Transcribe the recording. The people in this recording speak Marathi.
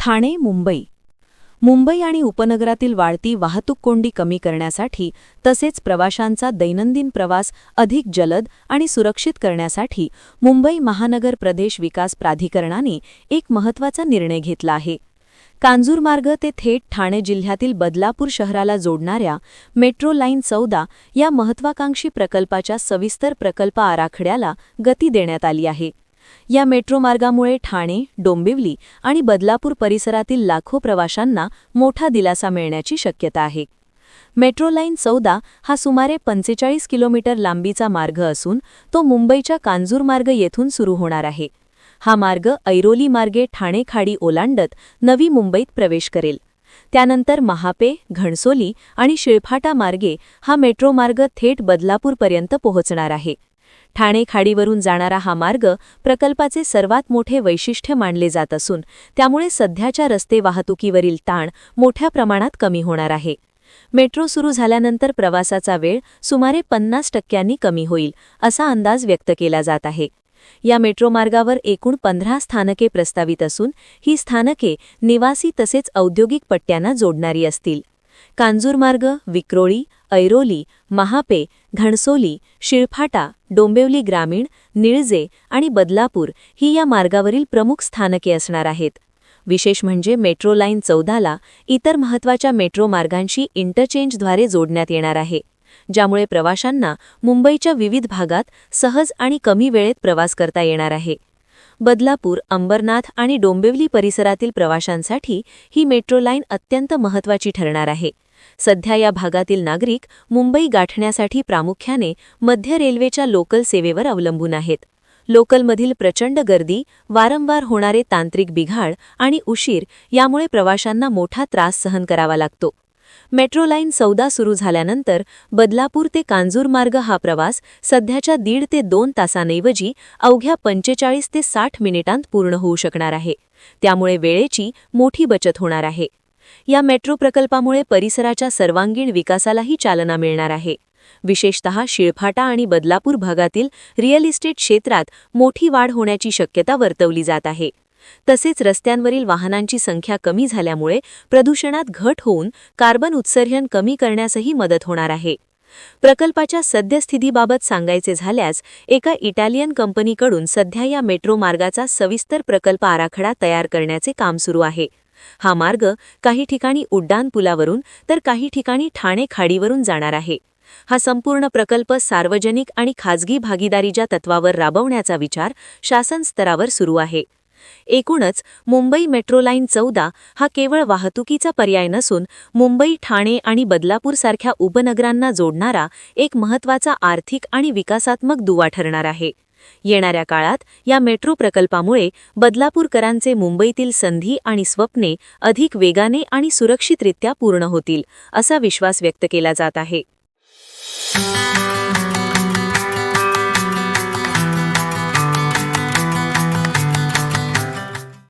ठाणे मुंबई आणि उपनगरातील वाढती वाहतूक कोंडी कमी करण्यासाठी तसेच प्रवाशांचा दैनंदिन प्रवास अधिक जलद आणि सुरक्षित करण्यासाठी मुंबई महानगर प्रदेश विकास प्राधिकरणाने एक महत्त्वाचा निर्णय घेतला आहे. कांजूरमार्ग ते थेट ठाणे जिल्ह्यातील बदलापूर शहराला जोडणाऱ्या मेट्रो लाईन 14 या महत्त्वाकांक्षी प्रकल्पाच्या सविस्तर प्रकल्प आराखड्याला गती देण्यात आली आहे. या मेट्रो मार्गामुळे ठाणे, डोंबिवली आणि बदलापूर परिसरातील लाखो प्रवाशांना मोठा दिलासा मिळण्याची शक्यता आहे. मेट्रो लाईन 14 हा सुमारे 45 किलोमीटर लांबीचा मार्ग असून तो मुंबईच्या कांजूरमार्ग येथून सुरू होणार आहे. हा मार्ग ऐरोली मार्गे ठाणे खाडी ओलांडत नवी मुंबईत प्रवेश करेल. त्यानंतर महापे, घणसोली आणि शिळफाटा मार्गे हा मेट्रो मार्ग थेट बदलापूरपर्यंत पोहोचणार आहे. ठाणे खाडीवरून जाणारा हा मार्ग प्रकल्पाचे सर्वात मोठे वैशिष्ट्य मानले जात असून त्यामुळे सध्याच्या रस्ते वाहतुकीवरील ताण मोठ्या प्रमाणात कमी होणार आहे. मेट्रो सुरू झाल्यानंतर प्रवासाचा वेळ सुमारे 50% कमी होईल असा अंदाज व्यक्त केला जात आहे. या मेट्रो मार्गावर एकूण 15 स्थानके प्रस्तावित असून ही स्थानके निवासी तसेच औद्योगिक पट्ट्यांना जोडणारी असतील. कांजूरमार्ग, विक्रोळी, ऐरोली, महापे, घणसोली, शिळफाटा, डोंबिवली ग्रामीण, निळजे आणि बदलापूर ही या मार्गावरील प्रमुख स्थानके असणार आहेत. विशेष म्हणजे मेट्रो लाईन 14ला इतर महत्त्वाच्या मेट्रो मार्गांशी इंटरचेंजद्वारे जोडण्यात येणार आहे, ज्यामुळे प्रवाशांना मुंबईच्या विविध भागात सहज आणि कमी वेळेत प्रवास करता येणार आहे. बदलापूर, अंबरनाथ आणि डोंबिवली परिसरातील प्रवाशांसाठी ही मेट्रो लाईन अत्यंत महत्त्वाची ठरणार आहे. सध्या या भागातील नागरिक मुंबई गाठण्यासाठी प्रामुख्याने मध्य रेल्वेच्या लोकल सेवेवर अवलंबून आहेत. लोकलमधील प्रचंड गर्दी, वारंवार होणारे तांत्रिक बिघाड आणि उशीर यामुळे प्रवाशांना मोठा त्रास सहन करावा लागतो. मेट्रो लाईन 14 सुरू झाल्यानंतर बदलापूर ते कांजूरमार्ग हा प्रवास सध्याच्या 1.5 ते 2 तासांऐवजी अवघ्या 45 ते 60 मिनिटांत पूर्ण होऊ शकणार आहे. त्यामुळे वेळेची मोठी बचत होणार आहे. या मेट्रो प्रकल्पामुळे परिसराच्या सर्वांगीण विकासालाही चालना मिळणार आहे. विशेषतः शिळफाटा आणि बदलापूर भागातील रिअल इस्टेट क्षेत्रात मोठी वाढ होण्याची शक्यता वर्तवली जात आहे. तसेच रस्त्यांवरील वाहनांची संख्या कमी झाल्यामुळे प्रदूषणात घट होऊन कार्बन उत्सर्जन कमी करण्यासही मदत होणार आहे. प्रकल्पाच्या सद्यस्थितीबाबत सांगायचे झाल्यास एका इटालियन कंपनीकडून सध्या या मेट्रो मार्गाचा सविस्तर प्रकल्प आराखडा तयार करण्याचे काम सुरू आहे. हा मार्ग काही ठिकाणी उड्डाणपुलावरून तर काही ठिकाणी ठाणे खाडीवरून जाणार आहे. हा संपूर्ण प्रकल्प सार्वजनिक आणि खाजगी भागीदारीच्या तत्वावर राबवण्याचा विचार शासन स्तरावर सुरू आहे. एकूणच मुंबई मेट्रो लाईन 14 हा केवळ वाहतुकीचा पर्याय नसून मुंबई, ठाणे आणि बदलापूरसारख्या उपनगरांना जोडणारा एक महत्त्वाचा आर्थिक आणि विकासात्मक दुवा ठरणार आहे. येणाऱ्या काळात या मेट्रो प्रकल्पामुळे बदलापूरकरांचे मुंबईतील संधी आणि स्वप्ने अधिक वेगाने आणि सुरक्षितरित्या पूर्ण होतील असा विश्वास व्यक्त केला जात आहे.